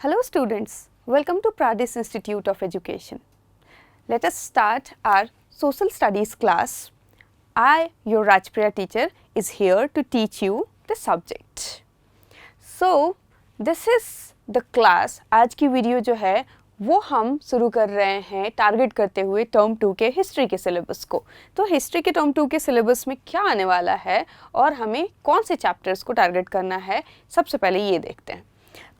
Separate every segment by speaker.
Speaker 1: Hello students, welcome to Pradis Institute of Education. Let us start our social studies class. I, your Rajpriya teacher, is here to teach you the subject. So, this is the class. आज की video जो है वो हम शुरू कर रहे हैं टारगेट करते हुए टर्म 2 के हिस्ट्री के सिलेबस को। तो हिस्ट्री के टर्म 2 के सिलेबस में क्या आने वाला है और हमें कौन से चैप्टर्स को टारगेट करना है, सबसे पहले ये देखते हैं।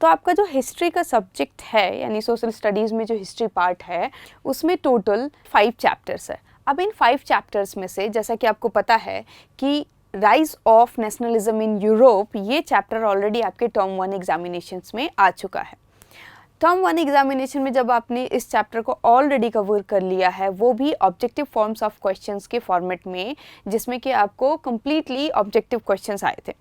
Speaker 1: तो आपका जो हिस्ट्री का सब्जेक्ट है यानी सोशल स्टडीज़ में जो हिस्ट्री पार्ट है उसमें टोटल 5 चैप्टर्स है। अब इन 5 चैप्टर्स में से जैसा कि आपको पता है कि rise of nationalism in Europe, ये चैप्टर ऑलरेडी आपके टर्म 1 एग्जामिनेशंस में आ चुका है। टर्म 1 एग्जामिनेशन में जब आपने इस चैप्टर को ऑलरेडी कवर कर लिया है, वो भी ऑब्जेक्टिव फॉर्म्स ऑफ क्वेश्चंस के फॉर्मेट में, जिसमें कि आपको कम्प्लीटली ऑब्जेक्टिव क्वेश्चंस आए थे।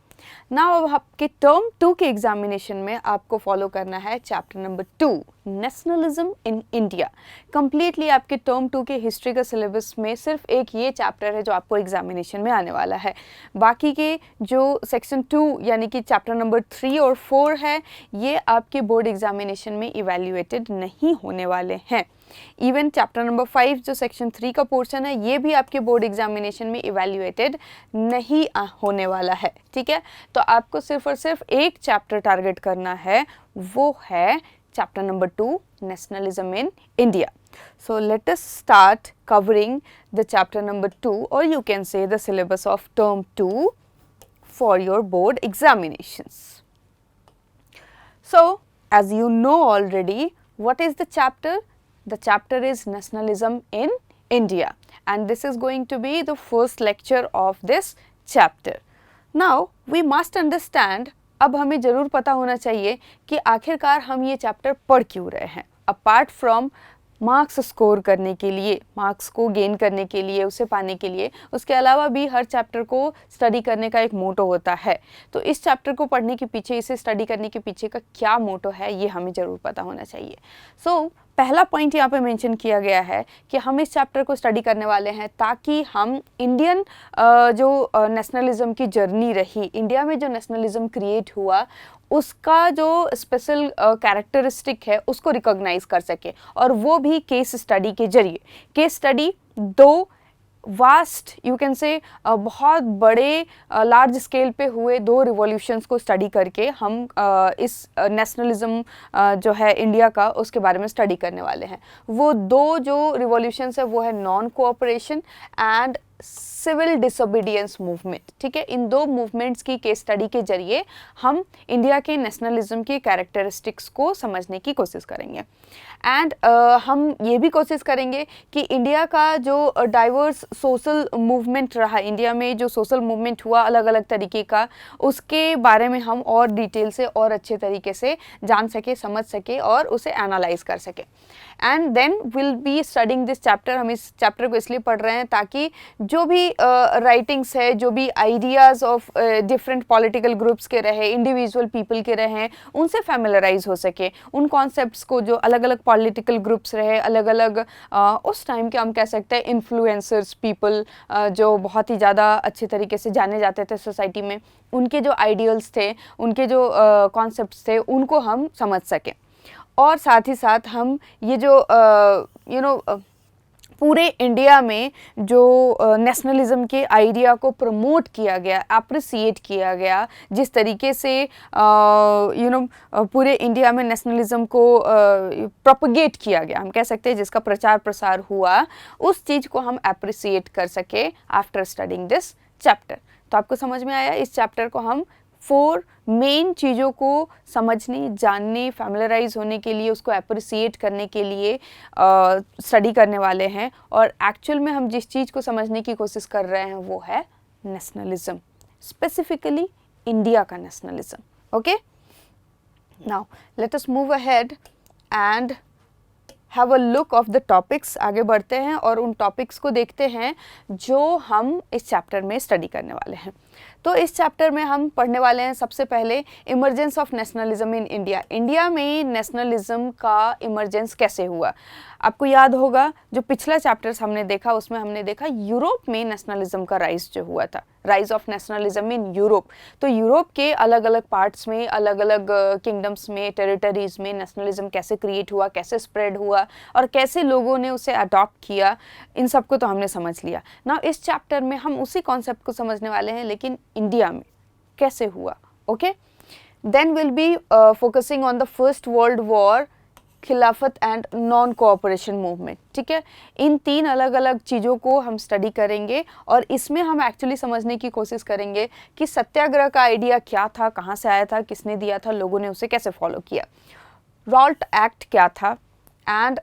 Speaker 1: नाउ अब आपके टर्म 2 के एग्जामिनेशन में आपको फॉलो करना है chapter number 2, nationalism in India. Completely आपके टर्म 2 के हिस्ट्री का सिलेबस में सिर्फ एक ये चैप्टर है जो आपको एग्जामिनेशन में आने वाला है। बाकी के जो सेक्शन 2 यानी कि चैप्टर नंबर 3 और 4 है, ये आपके बोर्ड एग्जामिनेशन में इवैल्यूएटेड नहीं होने वाले हैं। इवन चैप्टर नंबर 5 जो सेक्शन 3 का पोर्शन है, ये भी आपके बोर्ड एग्जामिनेशन में इवैल्यूएटेड नहीं होने वाला है। ठीक है, तो आपको सिर्फ और सिर्फ एक चैप्टर टारगेट करना है, वो है chapter number 2, nationalism in India. So let us start covering the chapter number 2, or you can say the syllabus of term 2 for your board examinations. So as you know already, what is the chapter? The chapter is Nationalism in India, and this is going to be the first lecture of this chapter. Now we must understand, अब हमें ज़रूर पता होना चाहिए कि आखिरकार हम ये चैप्टर पढ़ क्यों रहे हैं। अपार्ट फ्रॉम मार्क्स स्कोर करने के लिए, मार्क्स को गेन करने के लिए, उसे पाने के लिए, उसके अलावा भी हर चैप्टर को स्टडी करने का एक मोटो होता है। तो इस चैप्टर को पढ़ने के पीछे, इसे स्टडी करने के पीछे का क्या मोटो है, ये हमें ज़रूर पता होना चाहिए। सो पहला पॉइंट यहाँ पे मेंशन किया गया है कि हम इस चैप्टर को स्टडी करने वाले हैं ताकि हम इंडियन जो नेशनलिज्म की जर्नी रही, इंडिया में जो नेशनलिज्म क्रिएट हुआ, उसका जो स्पेशल कैरेक्टरिस्टिक है उसको रिकॉग्नाइज कर सके, और वो भी केस स्टडी के जरिए। केस स्टडी दो वास्ट, यू कैन से बहुत बड़े लार्ज स्केल पे हुए 2 रिवॉल्यूशंस को स्टडी करके हम इस नेशनलिज्म जो है इंडिया का, उसके बारे में स्टडी करने वाले हैं। वो 2 जो रिवॉल्यूशंस है वो है non cooperation and civil disobedience movement. ठीक है, इन 2 मूवमेंट्स की केस स्टडी के जरिए हम इंडिया के नेशनलिज्म के कैरेक्टरिस्टिक्स को समझने की कोशिश करेंगे। एंड हम ये भी कोशिश करेंगे कि इंडिया का जो डाइवर्स सोशल मूवमेंट रहा, इंडिया में जो सोशल मूवमेंट हुआ अलग अलग तरीके का, उसके बारे में हम और डिटेल से और अच्छे तरीके से जान सके, समझ सके और उसे एनालाइज कर सके। And then we'll be studying this chapter. हम इस चैप्टर को इसलिए पढ़ रहे हैं ताकि जो भी राइटिंग्स है, जो भी ideas of different political groups के रहे, इंडिविजुअल पीपल के रहे, उनसे फैमिलराइज हो सके। उन कॉन्सेप्ट्स को जो अलग अलग पॉलिटिकल ग्रुप्स रहे, अलग अलग उस टाइम के हम कह सकते हैं इन्फ्लुएंसर्स पीपल, जो बहुत ही ज़्यादा अच्छे तरीके से जाने जाते थे सोसाइटी में, उनके जो आइडियल्स थे, उनके जो कॉन्सेप्ट्स थे, उनको हम समझ सकें। और साथ ही साथ हम ये जो पूरे इंडिया में जो नेशनलिज्म के आइडिया को प्रमोट किया गया, अप्रिसिएट किया गया, जिस तरीके से पूरे इंडिया में नेशनलिज्म को प्रोपगेट किया गया, हम कह सकते हैं जिसका प्रचार प्रसार हुआ, उस चीज़ को हम अप्रिसिएट कर सके आफ्टर स्टडिंग दिस चैप्टर। तो आपको समझ में आया, इस चैप्टर को हम 4 मेन चीज़ों को समझने, जानने, फैमिलराइज होने के लिए, उसको अप्रिसिएट करने के लिए स्टडी करने वाले हैं। और एक्चुअल में हम जिस चीज़ को समझने की कोशिश कर रहे हैं वो है नेशनलिज्म, स्पेसिफिकली इंडिया का nationalism. Okay, now let us move ahead and have a look of the topics. आगे बढ़ते हैं और उन टॉपिक्स को देखते हैं जो हम इस चैप्टर में स्टडी करने वाले हैं। तो इस चैप्टर में हम पढ़ने वाले हैं सबसे पहले emergence of nationalism in India. India में नेशनलिज्म का इमरजेंस कैसे हुआ। आपको याद होगा जो पिछला चैप्टर्स हमने देखा उसमें हमने देखा यूरोप में नेशनलिज्म का राइज जो हुआ था, rise of nationalism in Europe. तो यूरोप के अलग अलग पार्ट्स में, अलग अलग किंगडम्स में, टेरिटरीज में नेशनलिज्म कैसे क्रिएट हुआ, कैसे स्प्रेड हुआ और कैसे लोगों ने उसे अडॉप्ट किया, इन सबको तो हमने समझ लिया ना। इस चैप्टर में हम उसी कॉन्सेप्ट को समझने वाले हैं, लेकिन इंडिया में कैसे हुआ। Okay, then we'll be focusing on the first world war, Khilafat and non cooperation movement. ठीक है, इन 3 अलग अलग चीज़ों को हम स्टडी करेंगे और इसमें हम एक्चुअली समझने की कोशिश करेंगे कि सत्याग्रह का आइडिया क्या था, कहाँ से आया था, किसने दिया था, लोगों ने उसे कैसे फॉलो किया, रॉल्ट एक्ट क्या था एंड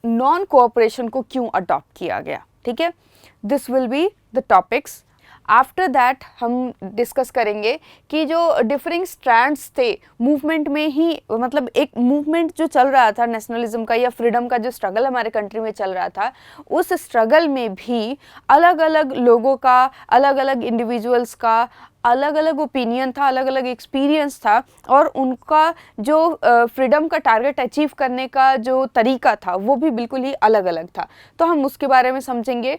Speaker 1: नॉन कोऑपरेशन को क्यों अडॉप्ट किया गया। ठीक है, this will be the topics. After that हम डिस्कस करेंगे कि जो डिफरिंग स्ट्रैंड्स थे मूवमेंट में ही, मतलब एक मूवमेंट जो चल रहा था नेशनलिज्म का या फ्रीडम का जो स्ट्रगल हमारे कंट्री में चल रहा था, उस स्ट्रगल में भी अलग अलग लोगों का, अलग अलग इंडिविजुअल्स का अलग अलग ओपिनियन था, अलग अलग एक्सपीरियंस था और उनका जो फ्रीडम का टारगेट अचीव करने का जो तरीका था वो भी बिल्कुल ही अलग अलग था। तो हम उसके बारे में समझेंगे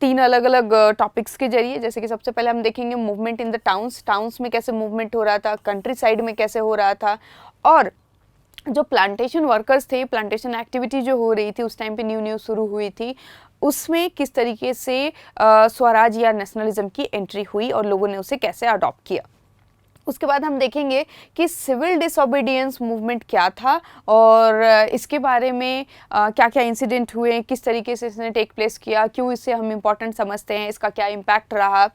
Speaker 1: 3 अलग अलग टॉपिक्स के जरिए। जैसे कि सबसे पहले हम देखेंगे movement in the towns, towns में कैसे मूवमेंट हो रहा था, कंट्री साइड में कैसे हो रहा था, और जो प्लांटेशन वर्कर्स थे, प्लांटेशन एक्टिविटी जो हो रही थी उस टाइम पे न्यू शुरू हुई थी, उसमें किस तरीके से स्वराज या नेशनलिज्म की एंट्री हुई और लोगों ने उसे कैसे अडॉप्ट किया। उसके बाद हम देखेंगे कि सिविल डिसओबीडियंस मूवमेंट क्या था और इसके बारे में क्या क्या इंसिडेंट हुए, किस तरीके से इसने टेक प्लेस किया, क्यों इसे हम इम्पॉर्टेंट समझते हैं, इसका क्या इम्पैक्ट रहा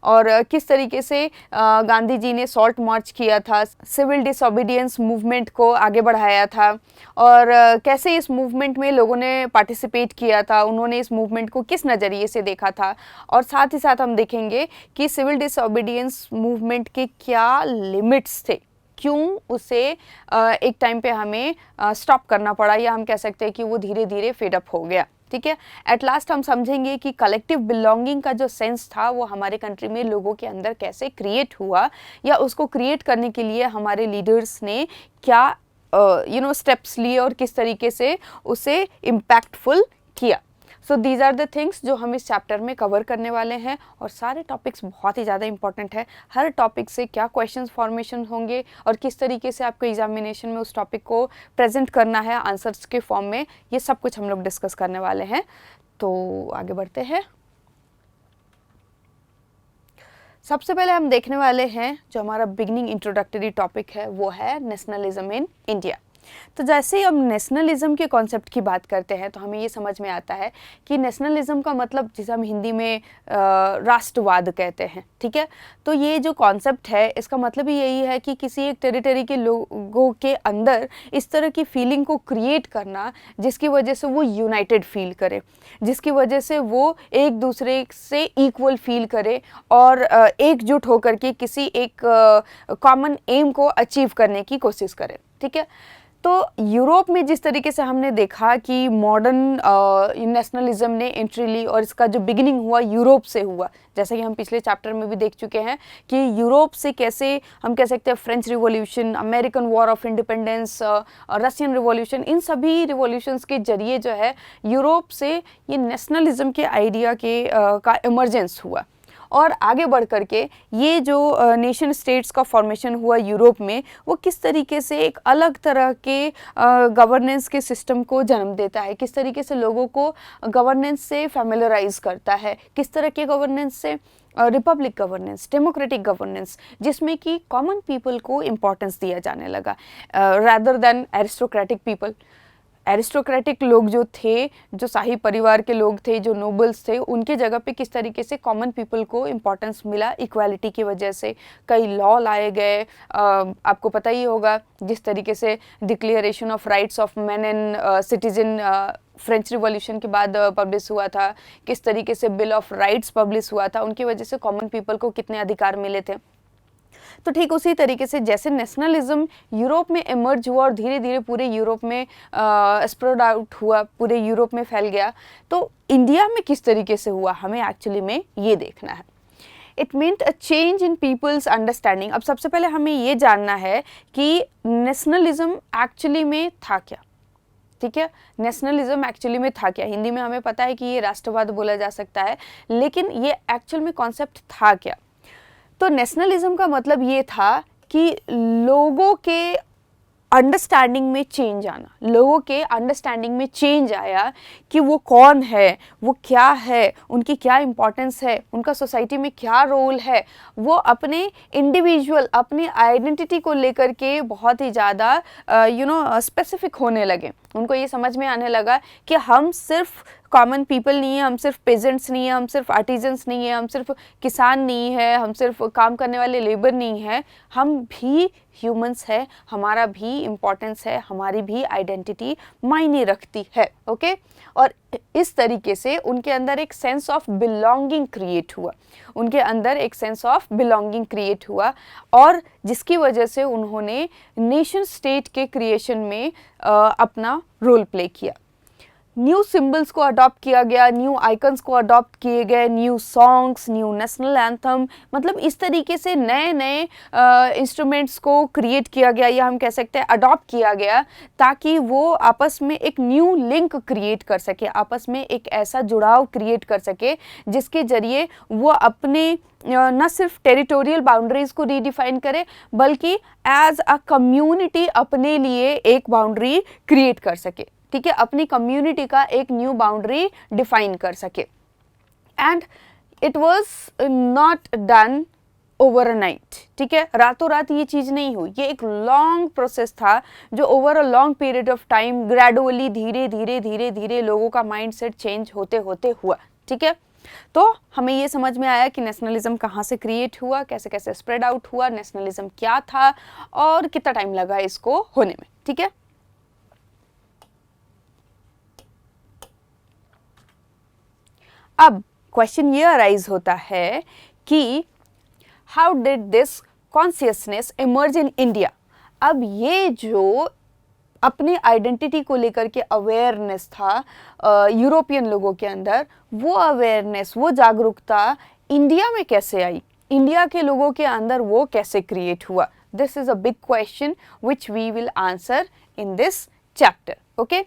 Speaker 1: और किस तरीके से गांधी जी ने सॉल्ट मार्च किया था, सिविल डिसओबीडियंस मूवमेंट को आगे बढ़ाया था और कैसे इस मूवमेंट में लोगों ने पार्टिसिपेट किया था, उन्होंने इस मूवमेंट को किस नज़रिए से देखा था। और साथ ही साथ हम देखेंगे कि सिविल डिसओबीडियंस मूवमेंट के क्या लिमिट्स थे, क्यों उसे एक टाइम पे हमें स्टॉप करना पड़ा या हम कह सकते हैं कि वो धीरे धीरे फेड अप हो गया। ठीक है, एट लास्ट हम समझेंगे कि कलेक्टिव बिलोंगिंग का जो सेंस था वो हमारे कंट्री में लोगों के अंदर कैसे क्रिएट हुआ या उसको क्रिएट करने के लिए हमारे लीडर्स ने क्या स्टेप्स लिए और किस तरीके से उसे इम्पैक्टफुल किया। So these are the things जो हम इस चैप्टर में कवर करने वाले हैं और सारे टॉपिक्स बहुत ही ज़्यादा इंपॉर्टेंट है। हर टॉपिक से क्या क्वेश्चंस फॉर्मेशन होंगे और किस तरीके से आपको एग्जामिनेशन में उस टॉपिक को प्रेजेंट करना है आंसर्स के फॉर्म में, ये सब कुछ हम लोग डिस्कस करने वाले हैं। तो आगे बढ़ते हैं। सबसे पहले हम देखने वाले हैं जो हमारा बिगनिंग इंट्रोडक्टरी टॉपिक है वो है नेशनलिज्म इन इंडिया। तो जैसे ही हम नेशनलिज्म के कॉन्सेप्ट की बात करते हैं तो हमें ये समझ में आता है कि नेशनलिज्म का मतलब जिसे हम हिंदी में राष्ट्रवाद कहते हैं। ठीक है, तो ये जो कॉन्सेप्ट है इसका मतलब ही यही है कि किसी एक टेरिटरी के लोगों के अंदर इस तरह की फीलिंग को क्रिएट करना जिसकी वजह से वो यूनाइटेड फील करे, जिसकी वजह से वो एक दूसरे से इक्वल फील करे और एकजुट होकर के किसी एक कॉमन एम को अचीव करने की कोशिश करे। ठीक है, तो यूरोप में जिस तरीके से हमने देखा कि मॉडर्न नेशनलिज्म ने एंट्री ली और इसका जो बिगिनिंग हुआ यूरोप से हुआ, जैसे कि हम पिछले चैप्टर में भी देख चुके हैं कि यूरोप से कैसे हम कह सकते हैं French revolution, American war of independence, Russian revolution, इन सभी रिवॉल्यूशंस के जरिए जो है यूरोप से ये नेशनलिज्म के आइडिया के का इमर्जेंस हुआ और आगे बढ़ कर के ये जो नेशन स्टेट्स का फॉर्मेशन हुआ यूरोप में वो किस तरीके से एक अलग तरह के गवर्नेंस के सिस्टम को जन्म देता है, किस तरीके से लोगों को गवर्नेंस से फैमिलियराइज करता है, किस तरह के गवर्नेंस से रिपब्लिक गवर्नेंस, डेमोक्रेटिक गवर्नेंस, जिसमें कि कॉमन पीपल को इम्पोर्टेंस दिया जाने लगा rather than aristocratic people. Aristocratic लोग जो थे, जो शाही परिवार के लोग थे, जो नोबल्स थे, उनके जगह पे किस तरीके से कॉमन पीपल को इम्पोर्टेंस मिला इक्वालिटी की वजह से। कई लॉ लाए गए, आपको पता ही होगा जिस तरीके से declaration of rights of man and citizen French revolution के बाद पब्लिश हुआ था, किस तरीके से बिल ऑफ राइट्स पब्लिश हुआ था, उनकी वजह से कॉमन पीपल को कितने अधिकार मिले थे। तो ठीक उसी तरीके से जैसे नेशनलिज्म यूरोप में इमर्ज हुआ और धीरे धीरे पूरे यूरोप में स्प्रेड आउट हुआ, पूरे यूरोप में फैल गया, तो इंडिया में किस तरीके से हुआ हमें एक्चुअली में ये देखना है। It meant a change in people's understanding. अब सबसे पहले हमें ये जानना है कि नेशनलिज्म एक्चुअली में था क्या, ठीक है। नेशनलिज्म एक्चुअली में था क्या, हिंदी में हमें पता है कि ये राष्ट्रवाद बोला जा सकता है, लेकिन ये एक्चुअल में कॉन्सेप्ट था क्या। तो नेशनलिज्म का मतलब ये था कि लोगों के अंडरस्टैंडिंग में चेंज आना, लोगों के अंडरस्टैंडिंग में चेंज आया कि वो कौन है, वो क्या है, उनकी क्या इम्पोर्टेंस है, उनका सोसाइटी में क्या रोल है। वो अपने इंडिविजुअल, अपनी आइडेंटिटी को लेकर के बहुत ही ज़्यादा स्पेसिफिक होने लगे। उनको ये समझ में आने लगा कि हम सिर्फ कॉमन पीपल नहीं है, हम सिर्फ पेजेंट्स नहीं है, हम सिर्फ आर्टिजन्स नहीं है, हम सिर्फ किसान नहीं है, हम सिर्फ काम करने वाले लेबर नहीं है, हम भी ह्यूमंस है, हमारा भी इम्पोर्टेंस है, हमारी भी आइडेंटिटी मायने रखती है। ओके, और इस तरीके से उनके अंदर एक सेंस ऑफ बिलोंगिंग क्रिएट हुआ, उनके अंदर एक सेंस ऑफ बिलोंगिंग क्रिएट हुआ, और जिसकी वजह से उन्होंने नेशन स्टेट के क्रिएशन में अपना रोल प्ले किया। न्यू सिंबल्स को अडॉप्ट किया गया, न्यू आइकन्स को अडॉप्ट किए गए, new songs, new national anthem, मतलब इस तरीके से नए नए इंस्ट्रूमेंट्स को क्रिएट किया गया, या हम कह सकते हैं अडॉप्ट किया गया, ताकि वो आपस में एक न्यू लिंक क्रिएट कर सके, आपस में एक ऐसा जुड़ाव क्रिएट कर सके जिसके जरिए वो अपने न सिर्फ टेरिटोरियल बाउंड्रीज को रीडिफाइन करे, बल्कि एज अ कम्युनिटी अपने लिए एक बाउंड्री क्रिएट कर सके, ठीक है, अपनी कम्युनिटी का एक न्यू बाउंड्री डिफाइन कर सके। And it was not done overnight, ठीक है, रातों रात ये चीज़ नहीं हुई, ये एक लॉन्ग प्रोसेस था जो over a long period of time gradually धीरे धीरे धीरे धीरे लोगों का माइंडसेट चेंज होते होते हुआ, ठीक है। तो हमें ये समझ में आया कि नेशनलिज्म कहाँ से क्रिएट हुआ, कैसे कैसे स्प्रेड आउट हुआ, नेशनलिज्म क्या था और कितना टाइम लगा इसको होने में, ठीक है। अब क्वेश्चन ये अराइज होता है कि how did this consciousness emerge in India. अब ये जो अपनी आइडेंटिटी को लेकर के अवेयरनेस था यूरोपियन लोगों के अंदर, वो अवेयरनेस, वो जागरूकता इंडिया में कैसे आई, इंडिया के लोगों के अंदर वो कैसे क्रिएट हुआ। This is a big question which we will answer in this chapter. Okay,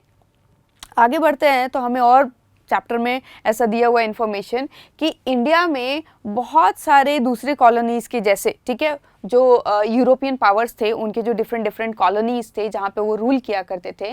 Speaker 1: आगे बढ़ते हैं तो हमें और चैप्टर में ऐसा दिया हुआ इन्फॉर्मेशन कि इंडिया में बहुत सारे दूसरे कॉलोनीज़ के जैसे, ठीक है, जो यूरोपियन पावर्स थे उनके जो डिफरेंट कॉलोनीज़ थे जहाँ पे वो रूल किया करते थे,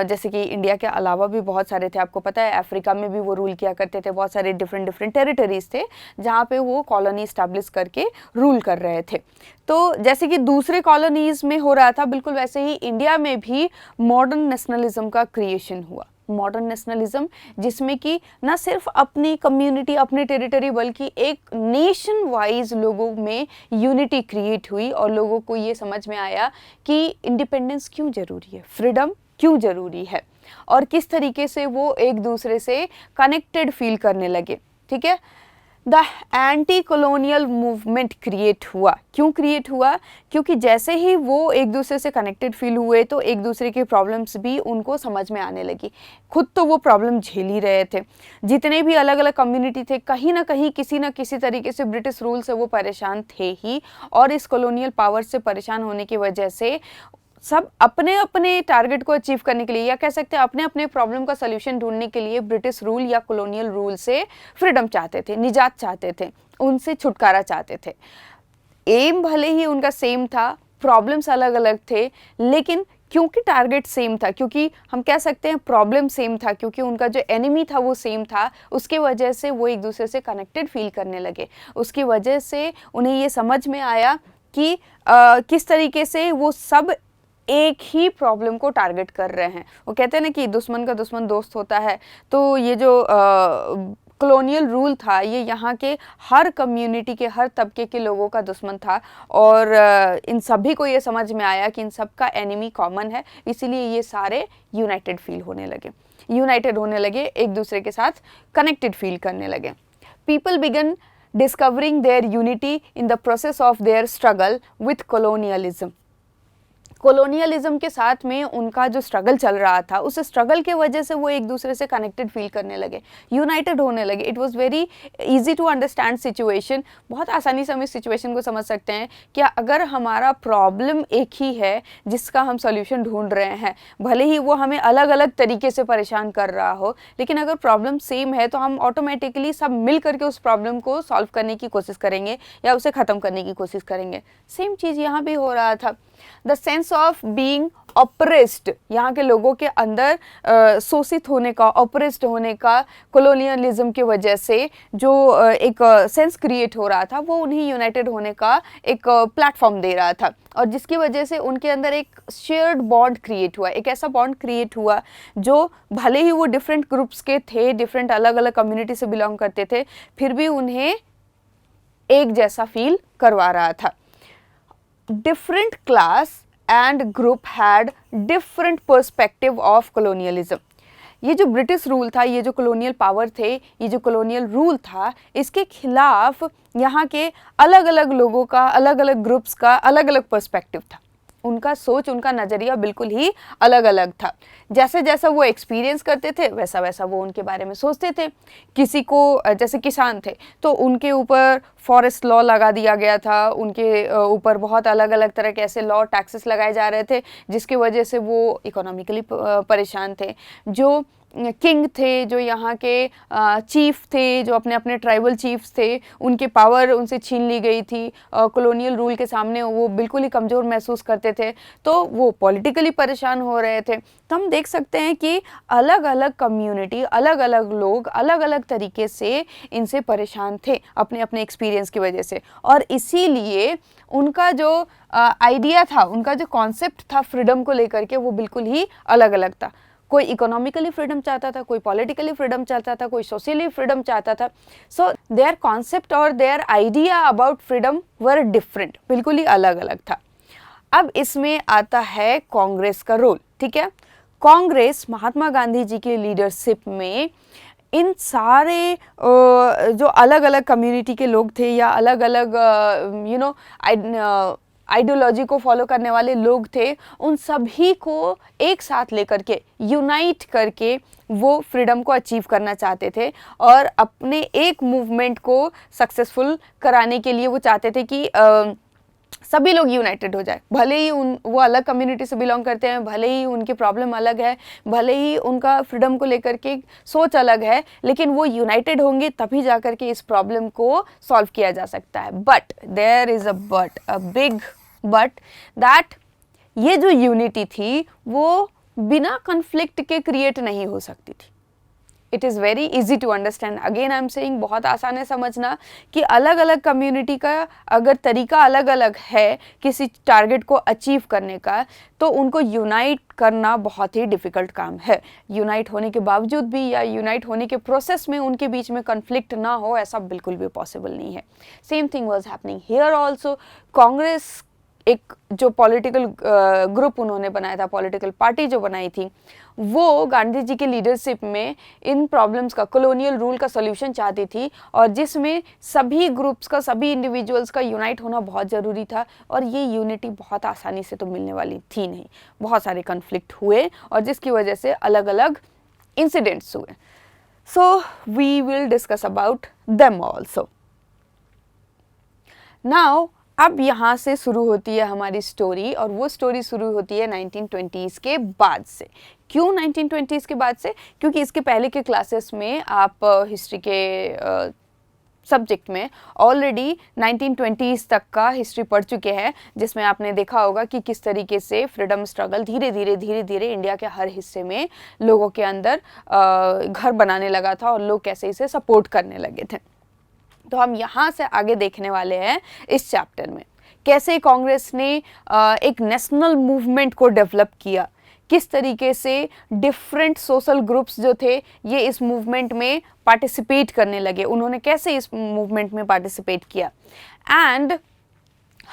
Speaker 1: जैसे कि इंडिया के अलावा भी बहुत सारे थे, आपको पता है अफ्रीका में भी वो रूल किया करते थे, बहुत सारे डिफरेंट टेरिटरीज़ थे जहाँ पे वो कॉलोनी इस्टेब्लिश करके रूल कर रहे थे। तो जैसे कि दूसरे कॉलोनीज़ में हो रहा था, बिल्कुल वैसे ही इंडिया में भी मॉडर्न नेशनलिज्म का क्रिएशन हुआ। मॉडर्न नेशनलिज्म जिसमें कि न सिर्फ अपनी कम्युनिटी, अपनी टेरिटरी, बल्कि एक नेशन वाइज लोगों में यूनिटी क्रिएट हुई और लोगों को ये समझ में आया कि इंडिपेंडेंस क्यों ज़रूरी है, फ्रीडम क्यों ज़रूरी है, और किस तरीके से वो एक दूसरे से कनेक्टेड फील करने लगे, ठीक है। The anti colonial movement create हुआ। क्यों क्रिएट हुआ? क्योंकि जैसे ही वो एक दूसरे से कनेक्टेड फील हुए तो एक दूसरे की प्रॉब्लम्स भी उनको समझ में आने लगी। खुद तो वो प्रॉब्लम झेल ही रहे थे, जितने भी अलग अलग कम्युनिटी थे कहीं ना कहीं किसी न किसी तरीके से ब्रिटिश रूल से वो परेशान थे ही, और इस कॉलोनियल पावर से परेशान होने की वजह से सब अपने अपने टारगेट को अचीव करने के लिए, या कह सकते हैं अपने अपने प्रॉब्लम का सलूशन ढूंढने के लिए ब्रिटिश रूल या कॉलोनियल रूल से फ्रीडम चाहते थे, निजात चाहते थे, उनसे छुटकारा चाहते थे। एम भले ही उनका सेम था, प्रॉब्लम्स अलग अलग थे, लेकिन क्योंकि टारगेट सेम था, क्योंकि हम कह सकते हैं प्रॉब्लम सेम था, क्योंकि उनका जो एनिमी था वो सेम था, उसके वजह से वो एक दूसरे से कनेक्टेड फील करने लगे। उसकी वजह से उन्हें ये समझ में आया कि किस तरीके से वो सब एक ही प्रॉब्लम को टारगेट कर रहे हैं। वो कहते हैं ना कि दुश्मन का दुश्मन दोस्त होता है, तो ये जो कॉलोनियल रूल था ये यहाँ के हर कम्युनिटी के, हर तबके के लोगों का दुश्मन था, और इन सभी को ये समझ में आया कि इन सब का एनिमी कॉमन है, इसीलिए ये सारे यूनाइटेड फील होने लगे, यूनाइटेड होने लगे, एक दूसरे के साथ कनेक्टेड फील करने लगे। People began discovering their unity in the process of their struggle with colonialism. Colonialism के साथ में उनका जो स्ट्रगल चल रहा था, उस स्ट्रगल के वजह से वो एक दूसरे से कनेक्टेड फील करने लगे, यूनाइटेड होने लगे। It was very easy to understand situation. बहुत आसानी से हम इस सिचुएशन को समझ सकते हैं कि अगर हमारा प्रॉब्लम एक ही है जिसका हम सॉल्यूशन ढूंढ रहे हैं, भले ही वो हमें अलग अलग तरीके से परेशान कर रहा हो, लेकिन अगर प्रॉब्लम सेम है तो हम ऑटोमेटिकली सब मिल करके उस प्रॉब्लम को सॉल्व करने की कोशिश करेंगे या उसे ख़त्म करने की कोशिश करेंगे। सेम चीज़ यहाँ भी हो रहा था। The sense of being oppressed, यहाँ के लोगों के अंदर शोषित होने का, ऑप्रेस्ड होने का कॉलोनियलिज्म की वजह से जो एक सेंस क्रिएट हो रहा था, वो उन्हें यूनाइटेड होने का एक प्लेटफॉर्म दे रहा था, और जिसकी वजह से उनके अंदर एक शेयर्ड बॉन्ड क्रिएट हुआ, एक ऐसा बॉन्ड क्रिएट हुआ जो भले ही वो डिफरेंट ग्रुप्स के थे, डिफरेंट अलग अलग कम्युनिटी से बिलोंग करते थे, फिर भी उन्हें एक जैसा फील करवा रहा था। Different class and group had different perspective of colonialism. ये जो ब्रिटिश रूल था, ये जो कॉलोनियल पावर थे, ये जो कॉलोनियल रूल था, इसके खिलाफ यहाँ के अलग अलग लोगों का, अलग अलग ग्रुप्स का अलग अलग पर्सपेक्टिव था। उनका सोच, उनका नज़रिया बिल्कुल ही अलग अलग था। जैसे जैसा वो एक्सपीरियंस करते थे वैसा वैसा वो उनके बारे में सोचते थे। किसी को, जैसे किसान थे तो उनके ऊपर फॉरेस्ट लॉ लगा दिया गया था, उनके ऊपर बहुत अलग अलग तरह के ऐसे लॉ, टैक्सेस लगाए जा रहे थे जिसकी वजह से वो इकोनॉमिकली परेशान थे। जो किंग थे, जो यहाँ के चीफ थे, जो अपने अपने ट्राइबल चीफ्स थे, उनके पावर उनसे छीन ली गई थी, कॉलोनियल रूल के सामने वो बिल्कुल ही कमज़ोर महसूस करते थे, तो वो पॉलिटिकली परेशान हो रहे थे। तो हम देख सकते हैं कि अलग अलग कम्युनिटी, अलग अलग लोग अलग अलग तरीके से इनसे परेशान थे अपने अपने एक्सपीरियंस की वजह से, और इसीलिए उनका जो आइडिया था, उनका जो कॉन्सेप्ट था फ्रीडम को लेकर के, वो बिल्कुल ही अलग अलग था। कोई इकोनॉमिकली फ्रीडम चाहता था, कोई पॉलिटिकली फ्रीडम चाहता था, कोई सोशली फ्रीडम चाहता था। सो देयर कॉन्सेप्ट और their idea about freedom were different, बिल्कुल ही अलग अलग था। अब इसमें आता है कांग्रेस का रोल, ठीक है। कांग्रेस महात्मा गांधी जी की लीडरशिप में इन सारे जो अलग अलग कम्युनिटी के लोग थे या अलग अलग आइडियोलॉजी को फॉलो करने वाले लोग थे, उन सभी को एक साथ लेकर के, यूनाइट करके वो फ्रीडम को अचीव करना चाहते थे, और अपने एक मूवमेंट को सक्सेसफुल कराने के लिए वो चाहते थे कि सभी लोग यूनाइटेड हो जाए। भले ही वो अलग कम्युनिटी से बिलोंग करते हैं, भले ही उनकी प्रॉब्लम अलग है, भले ही उनका फ्रीडम को लेकर के सोच अलग है, लेकिन वो यूनाइटेड होंगे तभी जा कर के इस प्रॉब्लम को सॉल्व किया जा सकता है। But there is a big but, that ये जो यूनिटी थी वो बिना कन्फ्लिक्ट के क्रिएट नहीं हो सकती थी। It is very easy to understand, again I am saying, बहुत आसान है समझना कि अलग अलग कम्युनिटी का अगर तरीका अलग अलग है किसी टारगेट को अचीव करने का, तो उनको यूनाइट करना बहुत ही डिफ़िकल्ट काम है। यूनाइट होने के बावजूद भी या यूनाइट होने के प्रोसेस में उनके बीच में कन्फ्लिक्ट ना हो, ऐसा बिल्कुल भी पॉसिबल नहीं है। Same thing was happening here also. Congress एक जो पॉलिटिकल ग्रुप उन्होंने बनाया था, पॉलिटिकल पार्टी जो बनाई थी, वो गांधी जी की लीडरशिप में इन प्रॉब्लम्स का, कॉलोनियल रूल का सॉल्यूशन चाहती थी, और जिसमें सभी ग्रुप्स का, सभी इंडिविजुअल्स का यूनाइट होना बहुत ज़रूरी था। और ये यूनिटी बहुत आसानी से तो मिलने वाली थी नहीं, बहुत सारे कन्फ्लिक्ट हुए और जिसकी वजह से अलग अलग इंसिडेंट्स हुए। So we will discuss about them also. Now अब यहाँ से शुरू होती है हमारी स्टोरी, और वो स्टोरी शुरू होती है 1920s के बाद से। क्यों 1920s के बाद से? क्योंकि इसके पहले के क्लासेस में आप हिस्ट्री के सब्जेक्ट में ऑलरेडी 1920s तक का हिस्ट्री पढ़ चुके हैं, जिसमें आपने देखा होगा कि किस तरीके से फ्रीडम स्ट्रगल धीरे धीरे इंडिया के हर हिस्से में लोगों के अंदर घर बनाने लगा था और लोग कैसे इसे सपोर्ट करने लगे थे। तो हम यहाँ से आगे देखने वाले हैं इस चैप्टर में कैसे कांग्रेस ने एक नेशनल मूवमेंट को डेवलप किया, किस तरीके से डिफरेंट सोशल ग्रुप्स जो थे ये इस मूवमेंट में पार्टिसिपेट करने लगे, उन्होंने कैसे इस मूवमेंट में पार्टिसिपेट किया, and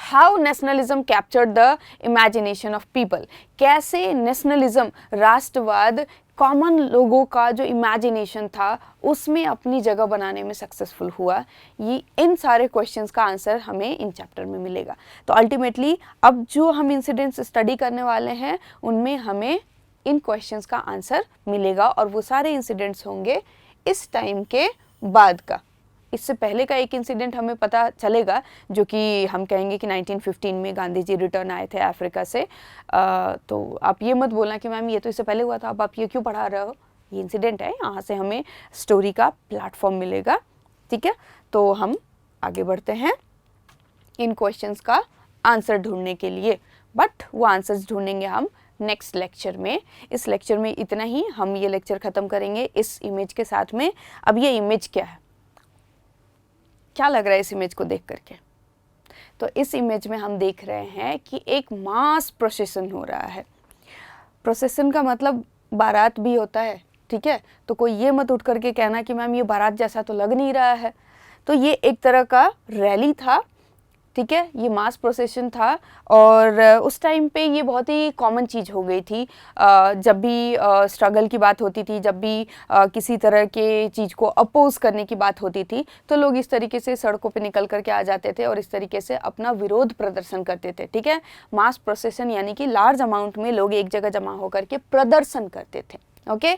Speaker 1: how nationalism captured the imagination of people, कैसे नेशनलिज्म, राष्ट्रवाद कॉमन लोगों का जो इमेजिनेशन था उसमें अपनी जगह बनाने में सक्सेसफुल हुआ। ये इन सारे क्वेश्चंस का आंसर हमें इन चैप्टर में मिलेगा। तो अल्टीमेटली अब जो हम इंसिडेंट्स स्टडी करने वाले हैं उनमें हमें इन क्वेश्चंस का आंसर मिलेगा, और वो सारे इंसिडेंट्स होंगे इस टाइम के बाद का। इससे पहले का एक इंसिडेंट हमें पता चलेगा जो कि हम कहेंगे कि 1915 में गांधी जी रिटर्न आए थे अफ्रीका से। तो आप ये मत बोलना कि मैम ये तो इससे पहले हुआ था, अब आप ये क्यों पढ़ा रहे हो। ये इंसिडेंट है, यहाँ से हमें स्टोरी का प्लेटफॉर्म मिलेगा। ठीक है, तो हम आगे बढ़ते हैं इन क्वेश्चंस का आंसर ढूंढने के लिए, बट वो आंसर्स ढूंढेंगे हम नेक्स्ट लेक्चर में। इस लेक्चर में इतना ही, हम ये लेक्चर ख़त्म करेंगे इस इमेज के साथ में। अब ये इमेज क्या है, क्या लग रहा है इस इमेज को देख करके? तो इस इमेज में हम देख रहे हैं कि एक मास प्रोसेशन हो रहा है। प्रोसेशन का मतलब बारात भी होता है, ठीक है। तो कोई ये मत उठ करके कहना कि मैम ये बारात जैसा तो लग नहीं रहा है। तो ये एक तरह का रैली था, ठीक है, ये मास प्रोसेशन था। और उस टाइम पे ये बहुत ही कॉमन चीज़ हो गई थी। जब भी स्ट्रगल की बात होती थी, जब भी किसी तरह के चीज़ को अपोज करने की बात होती थी, तो लोग इस तरीके से सड़कों पे निकल करके आ जाते थे और इस तरीके से अपना विरोध प्रदर्शन करते थे। ठीक है, मास प्रोसेशन यानी कि लार्ज अमाउंट में लोग एक जगह जमा होकर के प्रदर्शन करते थे। Okay,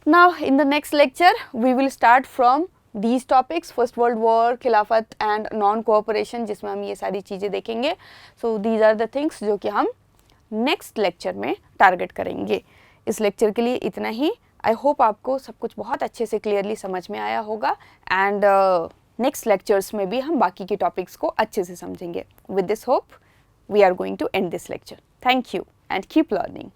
Speaker 1: now in the next lecture we will start from these topics, first world war, Khilafat and non cooperation, जिसमें हम ये सारी चीज़ें देखेंगे। So these are the things जो कि हम नेक्स्ट लेक्चर में टारगेट करेंगे। इस लेक्चर के लिए इतना ही। आई होप आपको सब कुछ बहुत अच्छे से क्लियरली समझ में आया होगा, एंड नेक्स्ट लेक्चर्स में भी हम बाकी के टॉपिक्स को अच्छे से समझेंगे। With this hope we are going to end this lecture. Thank you and keep learning.